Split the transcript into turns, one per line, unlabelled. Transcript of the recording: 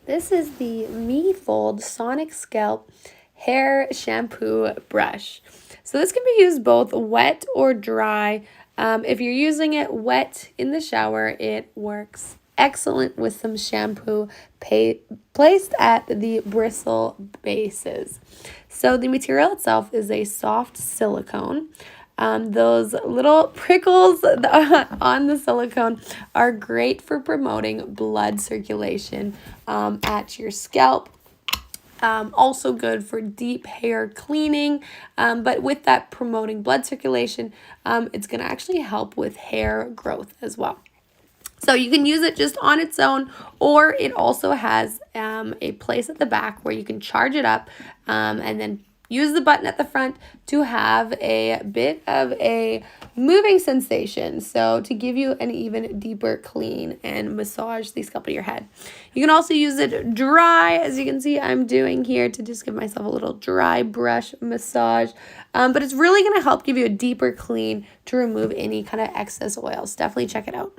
This is the Mefold Sonic Scalp Hair Shampoo Brush. So this can be used both wet or dry. If you're using it wet in the shower, it works excellent with some shampoo placed at the bristle bases. So the material itself is a soft silicone. Those little prickles on the silicone are great for promoting blood circulation at your scalp. Also good for deep hair cleaning, but with that promoting blood circulation, it's going to actually help with hair growth as well. So you can use it just on its own, or it also has a place at the back where you can charge it up and then use the button at the front to have a bit of a moving sensation. So to give you an even deeper clean and massage the scalp of your head. You can also use it dry, as you can see I'm doing here, to just give myself a little dry brush massage. But it's really going to help give you a deeper clean to remove any kind of excess oils. Definitely check it out.